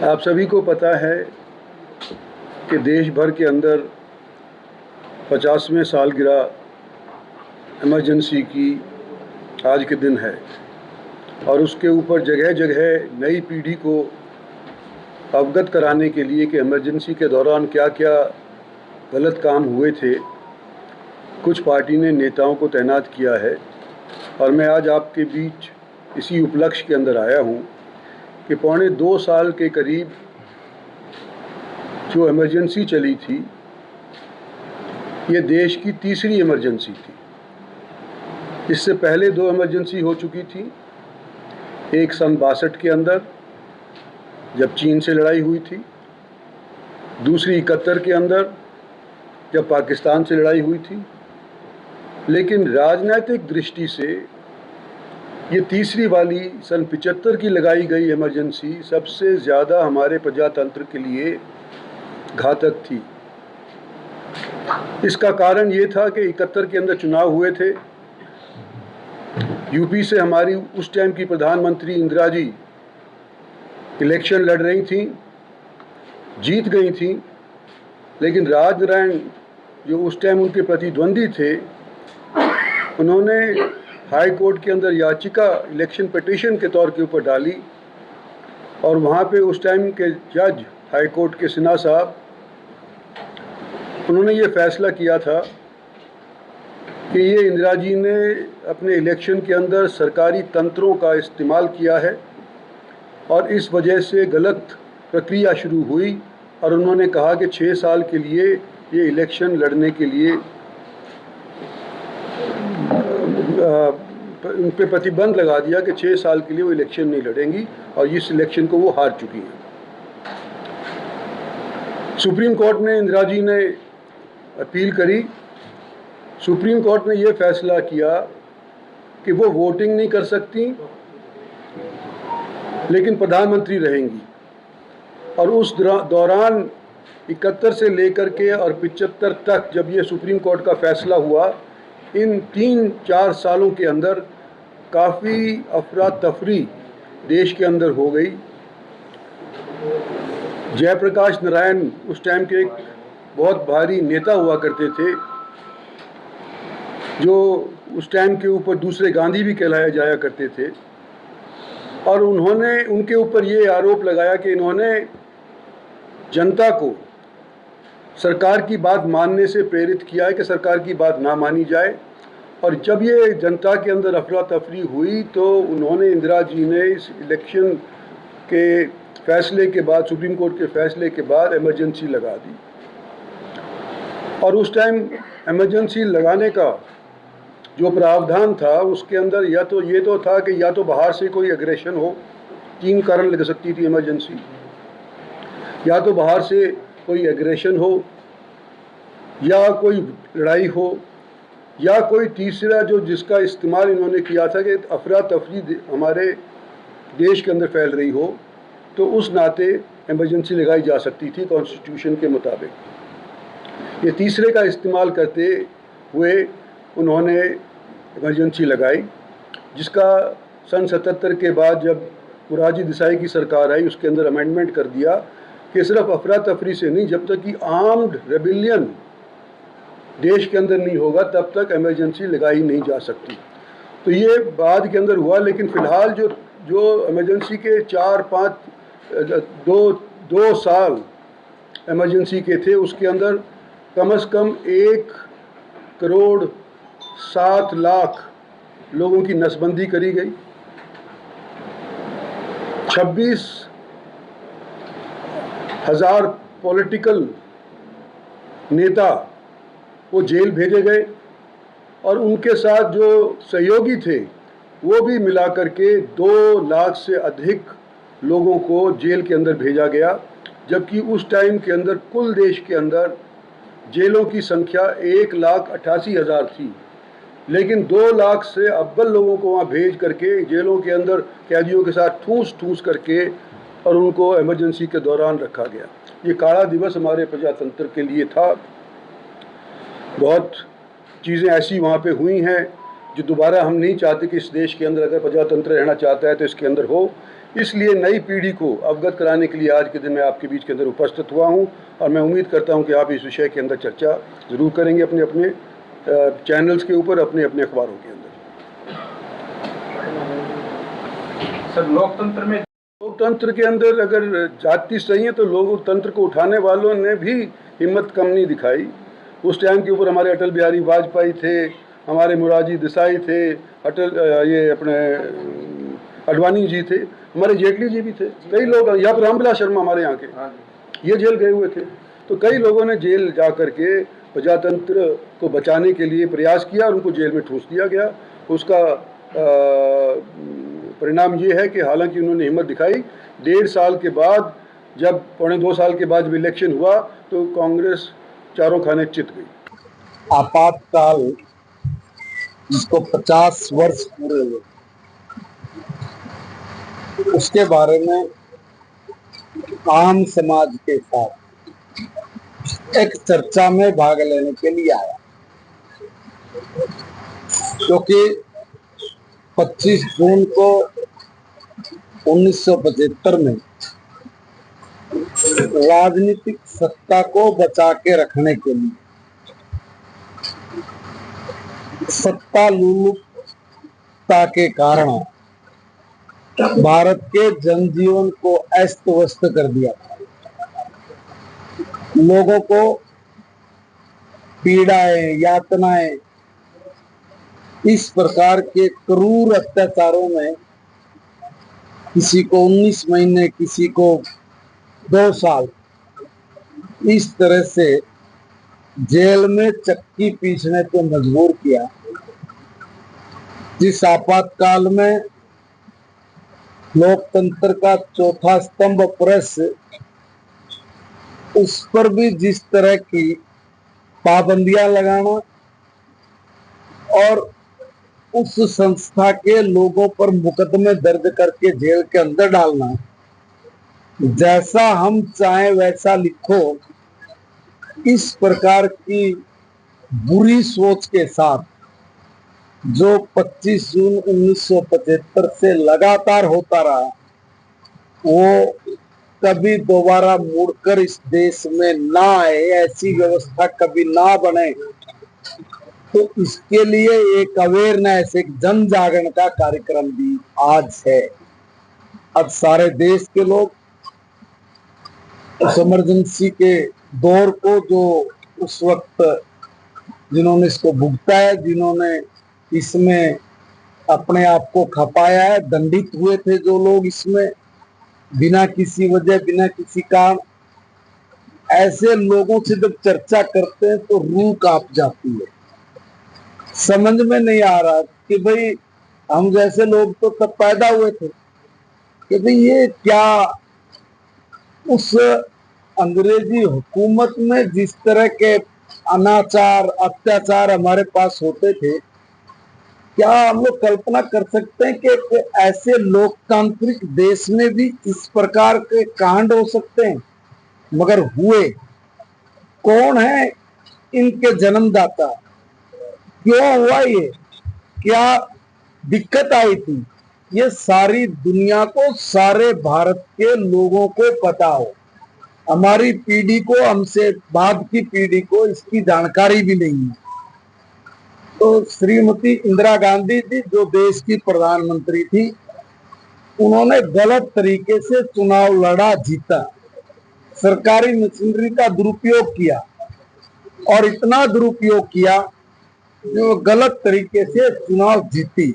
आप सभी को पता है कि देश भर के अंदर 50वें सालगिरह इमरजेंसी की आज के दिन है और उसके ऊपर जगह जगह नई पीढ़ी को अवगत कराने के लिए कि इमरजेंसी के दौरान क्या क्या गलत काम हुए थे, कुछ पार्टी ने नेताओं को तैनात किया है। और मैं आज आपके बीच इसी उपलक्ष्य के अंदर आया हूँ कि 2.25 साल के करीब जो इमरजेंसी चली थी, ये देश की तीसरी इमरजेंसी थी। इससे पहले 2 इमरजेंसी हो चुकी थी। एक सन 62 के अंदर जब चीन से लड़ाई हुई थी, दूसरी 71 के अंदर जब पाकिस्तान से लड़ाई हुई थी। लेकिन राजनीतिक दृष्टि से ये तीसरी वाली सन 75 की लगाई गई इमरजेंसी सबसे ज़्यादा हमारे प्रजातंत्र के लिए घातक थी। इसका कारण ये था कि 71 के अंदर चुनाव हुए थे। यूपी से हमारी उस टाइम की प्रधानमंत्री इंदिरा जी इलेक्शन लड़ रही थीं, जीत गई थीं, लेकिन राजनारायण जो उस टाइम उनके प्रतिद्वंदी थे, उन्होंने हाई कोर्ट के अंदर याचिका इलेक्शन पिटीशन के तौर के ऊपर डाली और वहाँ पे उस टाइम के जज हाई कोर्ट के सिन्हा साहब, उन्होंने ये फैसला किया था कि ये इंदिरा जी ने अपने इलेक्शन के अंदर सरकारी तंत्रों का इस्तेमाल किया है और इस वजह से गलत प्रक्रिया शुरू हुई। और उन्होंने कहा कि 6 साल के लिए ये इलेक्शन लड़ने के लिए उन पर प्रतिबंध लगा दिया कि 6 साल के लिए वो इलेक्शन नहीं लड़ेंगी और इस इलेक्शन को वो हार चुकी हैं। सुप्रीम कोर्ट ने इंदिरा जी ने अपील करी। सुप्रीम कोर्ट ने ये फैसला किया कि वो वोटिंग नहीं कर सकती लेकिन प्रधानमंत्री रहेंगी। और उस दौरान 71 से लेकर के और 75 तक जब ये सुप्रीम कोर्ट का फैसला हुआ, इन 3-4 सालों के अंदर काफ़ी अफरा तफरी देश के अंदर हो गई। जयप्रकाश नारायण उस टाइम के एक बहुत भारी नेता हुआ करते थे, जो उस टाइम के ऊपर दूसरे गांधी भी कहलाया जाया करते थे। और उन्होंने उनके ऊपर ये आरोप लगाया कि इन्होंने जनता को सरकार की बात मानने से प्रेरित किया है कि सरकार की बात ना मानी जाए। और जब ये जनता के अंदर अफरा तफरी हुई तो उन्होंने इंदिरा जी ने इस इलेक्शन के फैसले के बाद, सुप्रीम कोर्ट के फैसले के बाद इमरजेंसी लगा दी। और उस टाइम इमरजेंसी लगाने का जो प्रावधान था उसके अंदर या तो ये तो था कि या तो बाहर से कोई एग्रेशन हो, 3 कारण लग सकती थी इमरजेंसी, या तो बाहर से कोई एग्रेशन हो, या कोई लड़ाई हो, या कोई तीसरा जो जिसका इस्तेमाल इन्होंने किया था कि अफरा तफरी हमारे देश के अंदर फैल रही हो, तो उस नाते इमरजेंसी लगाई जा सकती थी कॉन्स्टिट्यूशन के मुताबिक। ये तीसरे का इस्तेमाल करते हुए उन्होंने इमरजेंसी लगाई, जिसका सन 77 के बाद जब मोरारजी देसाई की सरकार आई उसके अंदर अमेंडमेंट कर दिया कि सिर्फ अफरा तफरी से नहीं, जब तक कि आर्म्ड रेबिलियन देश के अंदर नहीं होगा तब तक इमरजेंसी लगाई नहीं जा सकती। तो ये बाद के अंदर हुआ, लेकिन फ़िलहाल जो इमरजेंसी के 2 साल इमरजेंसी के थे, उसके अंदर कम से कम 1,07,00,000 लोगों की नसबंदी करी गई। 26,000 पॉलिटिकल नेता वो जेल भेजे गए और उनके साथ जो सहयोगी थे वो भी मिला करके 2 लाख से अधिक लोगों को जेल के अंदर भेजा गया। जबकि उस टाइम के अंदर कुल देश के अंदर जेलों की संख्या 1,88,000 थी, लेकिन 2 लाख से अव्वल लोगों को वहाँ भेज करके जेलों के अंदर कैदियों के साथ ठूस करके और उनको इमरजेंसी के दौरान रखा गया। ये काला दिवस हमारे प्रजातंत्र के लिए था। बहुत चीज़ें ऐसी वहाँ पे हुई हैं जो दोबारा हम नहीं चाहते कि इस देश के अंदर, अगर प्रजातंत्र रहना चाहता है तो इसके अंदर हो। इसलिए नई पीढ़ी को अवगत कराने के लिए आज के दिन मैं आपके बीच के अंदर उपस्थित हुआ हूं और मैं उम्मीद करता हूं कि आप इस विषय के अंदर चर्चा ज़रूर करेंगे अपने अपने चैनल्स के ऊपर, अपने अपने अखबारों के अंदर। सर, लोकतंत्र के अंदर अगर जाति सही है तो लोकतंत्र को उठाने वालों ने भी हिम्मत कम नहीं दिखाई। उस टाइम के ऊपर हमारे अटल बिहारी वाजपेयी थे, हमारे मोरारजी देसाई थे, ये अपने अडवाणी जी थे, हमारे जेटली जी भी थे, कई लोग, यहाँ पर रामविलास शर्मा हमारे यहाँ के, ये जेल गए हुए थे। तो कई लोगों ने जेल जा करके प्रजातंत्र को बचाने के लिए प्रयास किया और उनको जेल में ठूंस दिया गया। उसका परिणाम ये है कि हालांकि उन्होंने हिम्मत दिखाई, 1.5 साल के बाद, जब 2.25 साल के बाद जब इलेक्शन हुआ तो कांग्रेस चारों खाने चित गई। आपातकाल जिसको 50 वर्ष पूरे हुए, उसके बारे में आम समाज के साथ एक चर्चा में भाग लेने के लिए आया, क्योंकि 25 जून को 1975 में राजनीतिक सत्ता को बचा के रखने के लिए सत्ता लुलुपता के कारण भारत के जनजीवन को अस्त व्यस्त कर दिया था। लोगों को पीड़ाएं, यातनाएं, इस प्रकार के क्रूर अत्याचारों में किसी को 19 महीने, किसी को 2 साल, इस तरह से जेल में चक्की पीसने को मजबूर किया। जिस आपातकाल में लोकतंत्र का चौथा स्तंभ प्रेस, उस पर भी जिस तरह की पाबंदियां लगाना और उस संस्था के लोगों पर मुकदमे दर्ज करके जेल के अंदर डालना, जैसा हम चाहें वैसा लिखो, इस प्रकार की बुरी सोच के साथ जो 25 जून 1975 से लगातार होता रहा, वो कभी दोबारा मुड़कर इस देश में ना आए, ऐसी व्यवस्था कभी ना बने। तो इसके लिए एक अवेयरनेस, एक जन जागरण का कार्यक्रम भी आज है। अब सारे देश के लोग उस इमरजेंसी के दौर को, जो उस वक्त जिन्होंने इसको भुगता है, जिन्होंने इसमें अपने आप को खपाया है, दंडित हुए थे जो लोग इसमें बिना किसी वजह, बिना किसी कारण, ऐसे लोगों से जब चर्चा करते हैं तो रूह कांप जाती है। समझ में नहीं आ रहा कि भाई हम जैसे लोग तो तब पैदा हुए थे कि भाई ये क्या, उस अंग्रेजी हुकूमत में जिस तरह के अनाचार, अत्याचार हमारे पास होते थे, क्या हम लोग कल्पना कर सकते हैं कि ऐसे लोकतांत्रिक देश में भी इस प्रकार के कांड हो सकते हैं? मगर हुए। कौन है इनके जन्मदाता? क्यों हुआ ये? क्या दिक्कत आई थी? ये सारी दुनिया को, सारे भारत के लोगों को पता हो। हमारी पीढ़ी को, हमसे बाद की पीढ़ी को इसकी जानकारी भी नहीं है। तो श्रीमती इंदिरा गांधी जी, जो देश की प्रधानमंत्री थी, उन्होंने गलत तरीके से चुनाव लड़ा, जीता, सरकारी मशीनरी का दुरुपयोग किया और इतना दुरुपयोग किया जो गलत तरीके से चुनाव जीती।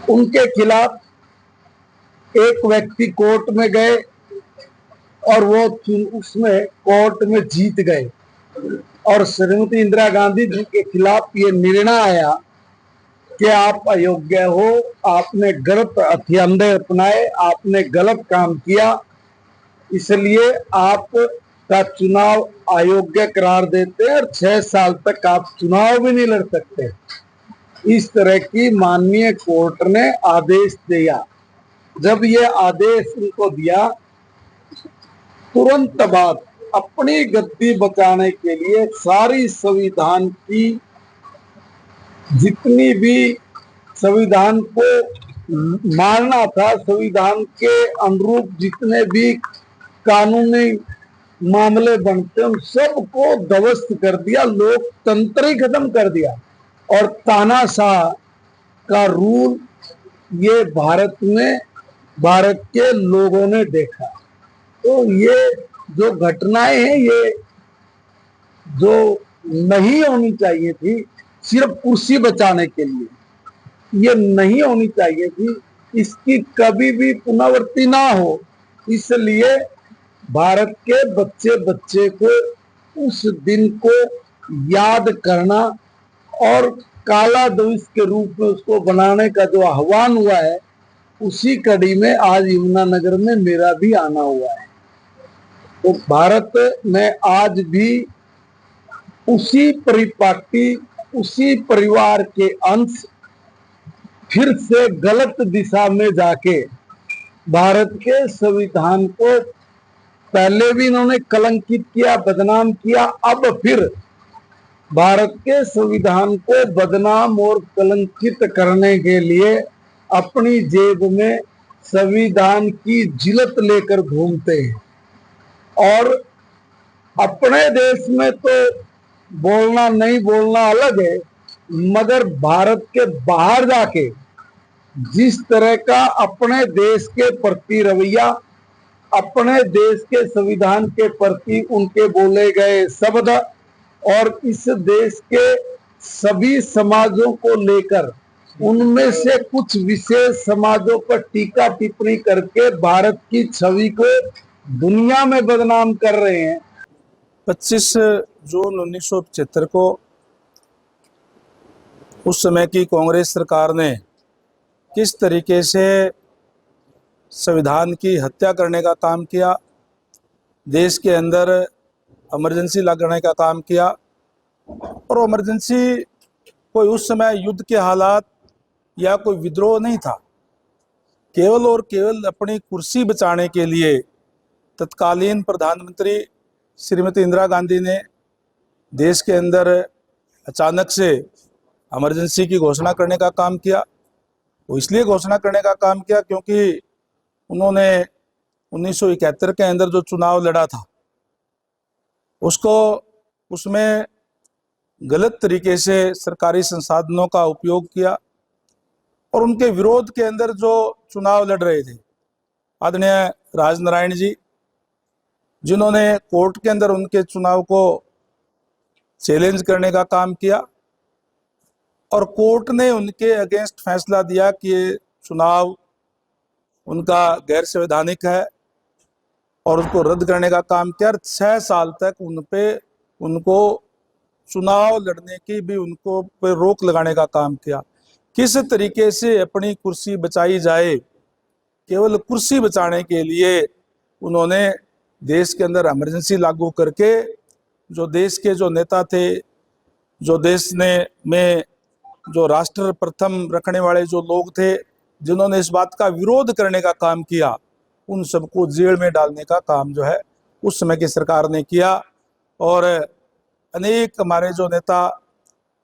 उनके खिलाफ एक व्यक्ति कोर्ट में गए और वो उसमें कोर्ट में जीत गए और श्रीमती इंदिरा गांधी जी के खिलाफ ये निर्णय आया कि आप अयोग्य हो, आपने गलत हथियार अपनाए, आपने गलत काम किया, इसलिए आप का चुनाव अयोग्य करार देते हैं और 6 साल तक आप चुनाव भी नहीं लड़ सकते। इस तरह की माननीय कोर्ट ने आदेश दिया। जब ये आदेश उनको दिया, तुरंत बाद अपनी गद्दी बचाने के लिए सारी संविधान की, जितनी भी संविधान को मानना था संविधान के अनुरूप जितने भी कानूनी मामले बनते उन सबको ध्वस्त कर दिया, लोकतंत्र ही खत्म कर दिया और तानाशाह का रूल ये भारत में भारत के लोगों ने देखा। तो ये जो घटनाएं हैं ये जो नहीं होनी चाहिए थी, सिर्फ कुर्सी बचाने के लिए ये नहीं होनी चाहिए थी, इसकी कभी भी पुनरावृत्ति ना हो, इसलिए भारत के बच्चे बच्चे को उस दिन को याद करना और काला दिवस के रूप में उसको बनाने का जो आह्वान हुआ है, उसी कड़ी में आज यमुनानगर में मेरा भी आना हुआ है। तो भारत में आज भी उसी परिपाटी, उसी परिवार के अंश फिर से गलत दिशा में जाके भारत के संविधान को पहले भी इन्होंने कलंकित किया, बदनाम किया, अब फिर भारत के संविधान को बदनाम और कलंकित करने के लिए अपनी जेब में संविधान की जिलत लेकर घूमते हैं। और अपने देश में तो बोलना नहीं बोलना अलग है, मगर भारत के बाहर जाके जिस तरह का अपने देश के प्रति रवैया, अपने देश के संविधान के प्रति उनके बोले गए शब्द और इस देश के सभी समाजों को लेकर उनमें से कुछ विशेष समाजों पर टीका टिप्पणी करके भारत की छवि को दुनिया में बदनाम कर रहे हैं। 25 जून 1975 को उस समय की कांग्रेस सरकार ने किस तरीके से संविधान की हत्या करने का काम किया, देश के अंदर इमरजेंसी लगाने का काम किया। और इमरजेंसी कोई उस समय युद्ध के हालात या कोई विद्रोह नहीं था, केवल और केवल अपनी कुर्सी बचाने के लिए तत्कालीन प्रधानमंत्री श्रीमती इंदिरा गांधी ने देश के अंदर अचानक से इमरजेंसी की घोषणा करने का काम किया। वो इसलिए घोषणा करने का काम किया क्योंकि उन्होंने 1971 के अंदर जो चुनाव लड़ा था उसको उसमें गलत तरीके से सरकारी संसाधनों का उपयोग किया और उनके विरोध के अंदर जो चुनाव लड़ रहे थे आदरणीय राजनारायण जी, जिन्होंने कोर्ट के अंदर उनके चुनाव को चैलेंज करने का काम किया और कोर्ट ने उनके अगेंस्ट फैसला दिया कि ये चुनाव उनका गैर संवैधानिक है और उसको रद्द करने का काम किया। 6 साल तक उनको चुनाव लड़ने की भी उनको पर रोक लगाने का काम किया। किस तरीके से अपनी कुर्सी बचाई जाए, केवल कुर्सी बचाने के लिए उन्होंने देश के अंदर इमरजेंसी लागू करके जो देश के जो नेता थे, जो देश में जो राष्ट्र प्रथम रखने वाले जो लोग थे, जिन्होंने इस बात का विरोध करने का काम किया, उन सबको जेल में डालने का काम जो है उस समय की सरकार ने किया। और अनेक हमारे जो नेता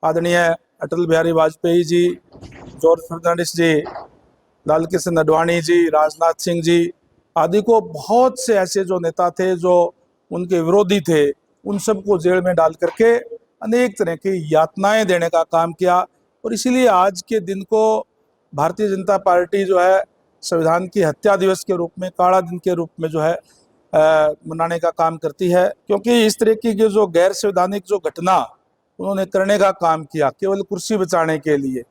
आदरणीय अटल बिहारी वाजपेयी जी, जॉर्ज फर्नांडिस जी, लाल कृष्ण आडवाणी जी, राजनाथ सिंह जी आदि को बहुत से ऐसे जो नेता थे जो उनके विरोधी थे, उन सबको जेल में डाल करके अनेक तरह की यातनाएं देने का काम किया। और इसीलिए आज के दिन को भारतीय जनता पार्टी जो है संविधान की हत्या दिवस के रूप में, काला दिन के रूप में जो है मनाने का काम करती है, क्योंकि इस तरह की जो गैर संवैधानिक जो घटना उन्होंने करने का काम किया केवल कुर्सी बचाने के लिए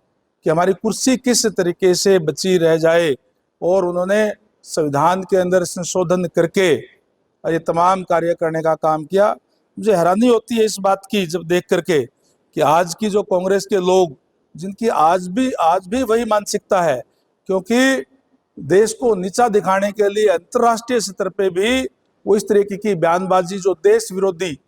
कि हमारी कुर्सी किस तरीके से बची रह जाए, और उन्होंने संविधान के अंदर संशोधन करके ये तमाम कार्य करने का काम किया। मुझे हैरानी होती है इस बात की जब देख करके कि आज की जो कांग्रेस के लोग, जिनकी आज भी वही मानसिकता है, क्योंकि देश को नीचा दिखाने के लिए अंतर्राष्ट्रीय स्तर पे भी वो इस तरीके की बयानबाजी, जो देश विरोधी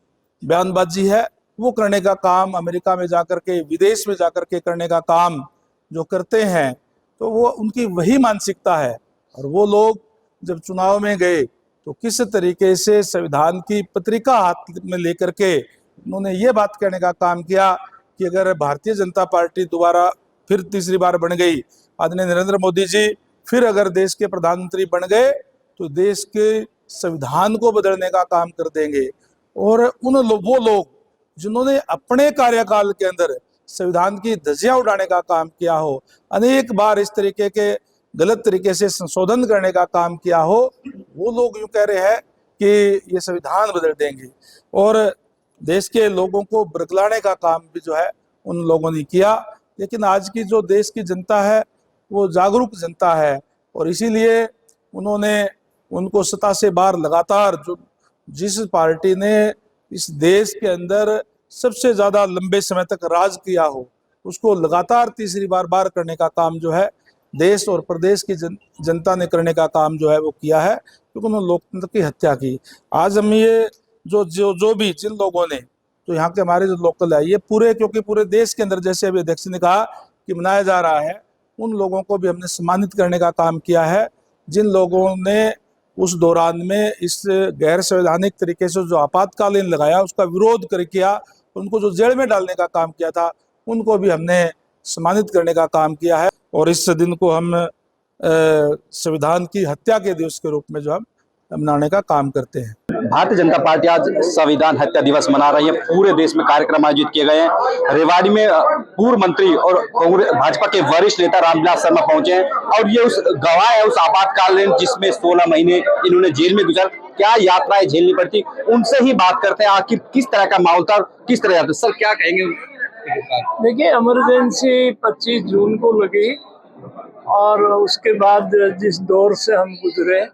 बयानबाजी है, वो करने का काम अमेरिका में जाकर के, विदेश में जाकर के करने का काम जो करते हैं, तो वो उनकी वही मानसिकता है। और वो लोग जब चुनाव में गए तो किस तरीके से संविधान की पत्रिका हाथ में लेकर के उन्होंने ये बात कहने का काम किया कि अगर भारतीय जनता पार्टी दोबारा फिर तीसरी बार बन गई आदरणीय नरेंद्र मोदी जी फिर अगर देश के प्रधानमंत्री बन गए तो देश के संविधान को बदलने का काम कर देंगे। और वो लोग जिन्होंने अपने कार्यकाल के अंदर संविधान की धज्जियां उड़ाने का काम किया हो, अनेक बार इस तरीके के गलत तरीके से संशोधन करने का काम किया हो, वो लोग यूं कह रहे हैं कि ये संविधान बदल देंगे। और देश के लोगों को बरगलाने का काम भी जो है उन लोगों ने किया। लेकिन आज की जो देश की जनता है वो जागरूक जनता है, और इसीलिए उन्होंने उनको सत्ता से बाहर लगातार जिस पार्टी ने इस देश के अंदर सबसे ज्यादा लंबे समय तक राज किया हो उसको लगातार तीसरी बार करने का काम जो है देश और प्रदेश की जनता ने करने का काम जो है वो किया है, क्योंकि उन्होंने लोकतंत्र की हत्या की। आज हम ये जो भी जिन लोगों ने तो यहाँ के हमारे जो लोकल है ये पूरे, क्योंकि पूरे देश के अंदर जैसे अभी अध्यक्ष ने कहा कि मनाया जा रहा है, उन लोगों को भी हमने सम्मानित करने का काम किया है जिन लोगों ने उस दौरान में इस गैर संवैधानिक तरीके से जो आपातकालीन लगाया उसका विरोध कर किया, उनको जो जेल में डालने का काम किया था उनको भी हमने सम्मानित करने का काम किया है। और इस दिन को हम संविधान की हत्या के दिवस के रूप में जो हम मनाने का काम करते हैं। भारतीय जनता पार्टी आज संविधान हत्या दिवस मना रही है। पूरे देश में कार्यक्रम आयोजित किए गए हैं। रेवाड़ी में पूर्व मंत्री और कांग्रेस भाजपा के वरिष्ठ नेता रामविलास शर्मा पहुंचे हैं और ये उस गवाह है उस आपातकालीन जिसमें 16 महीने इन्होंने जेल में गुजार, क्या यात्राएं झेलनी पड़ती, उनसे ही बात करते हैं आखिर किस तरह का माहौल था, किस तरह। सर क्या कहेंगे? देखिए, इमरजेंसी 25 जून को लगी और उसके बाद जिस दौर से हम गुजरे,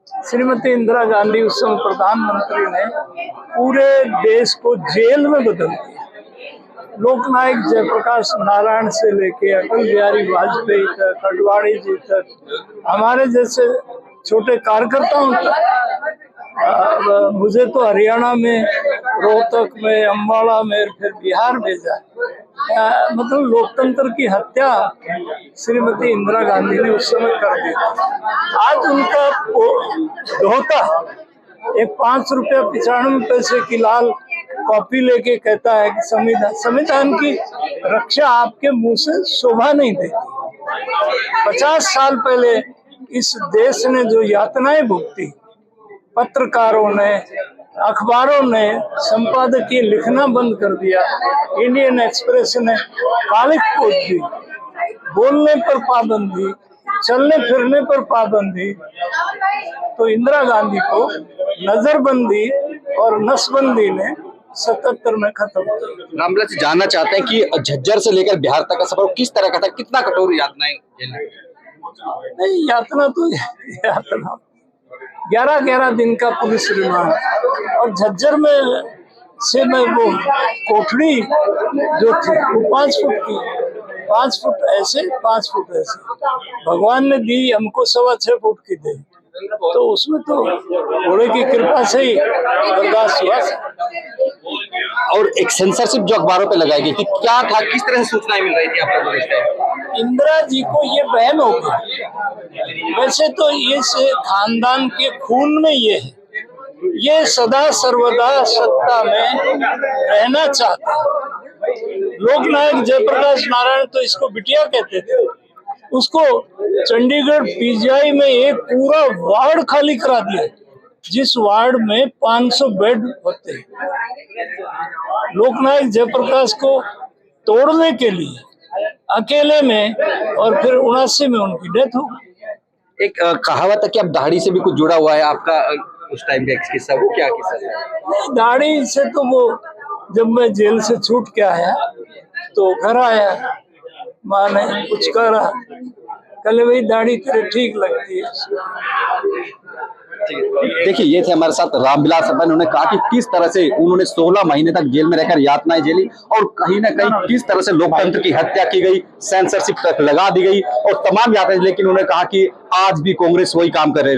श्रीमती इंदिरा गांधी उस समय प्रधानमंत्री ने पूरे देश को जेल में बदल दिया। लोकनायक जयप्रकाश नारायण से लेके अटल बिहारी वाजपेयी तक, अडवाणी जी तक, हमारे जैसे छोटे कार्यकर्ताओं तक, मुझे तो हरियाणा में, रोहतक में, अम्बाला में, फिर बिहार भेजा। मतलब लोकतंत्र की हत्या श्रीमती इंदिरा गांधी ने उस समय कर दी। आज उनका धोता एक 5 रुपया 95 पैसे की लाल कॉपी लेके कहता है कि संविधान की रक्षा आपके मुंह से शोभा नहीं देती। 50 साल पहले इस देश ने जो यातनाएं भुगती, पत्रकारों ने, अखबारों ने संपादकीय लिखना बंद कर दिया, इंडियन एक्सप्रेस ने कालिख पोत दी, बोलने पर पाबंदी, चलने फिरने पर पाबंदी, तो इंदिरा गांधी को नजरबंदी और नसबंदी ने 77 में खत्म किया। रामविलास जी जानना चाहते हैं कि झज्जर से लेकर बिहार तक का सफर किस तरह का था, कितना कठोर यातनाएं झेलनी? नहीं, यातना तो यातना 11 दिन का पुलिस रिमांड, और झज्जर में से मैं वो कोठड़ी जो थी वो 5 फुट की, 5 फुट ऐसे 5 फुट ऐसे, भगवान ने दी हमको 6.25 फुट की दी, तो उसमें तो घोड़े की कृपा से ही बर्दाश्त हुआ। और एक सेंसरशिप जो अखबारों पे लगाई गई थी, क्या था, किस तरह से सूचनाएं मिल रही थी आप लोगों को? इंदिरा जी को ये बहन हो गई। वैसे तो इस खानदान के खून में ये है, ये सदा सर्वदा सत्ता में रहना चाहते हैं। लोकनायक जयप्रकाश नारायण तो इसको बिटिया कहते थे। उसको चंडीगढ़ पीजीआई में एक पूरा वार्ड खाली करा दिया, जिस वार्ड में 500 बेड होते हैं। लोकनायक जयप्रकाश को तोड़ने के लिए अकेले में, और फिर 79 में उनकी डेथ हो गई। एक कहावत है कि अब दाढ़ी से भी कुछ जुड़ा हुआ है आपका, उस टाइम का किस्सा, वो क्या किस्सा है? दाढ़ी से तो वो जब मैं जेल से छूट के आया तो घर आया, माँ ने कुछ करा, कल भाई दाढ़ी तेरे ठीक लगती है। देखिए, ये थे हमारे साथ रामविलास शर्मा। उन्होंने कहा कि किस तरह से उन्होंने 16 महीने तक जेल में रहकर यातनाएं झेली और कहीं ना कहीं किस तरह से लोकतंत्र की हत्या की गई, सेंसरशिप तक लगा दी गई और तमाम यातनाएं, लेकिन उन्होंने कहा कि आज भी कांग्रेस वही काम कर रही है।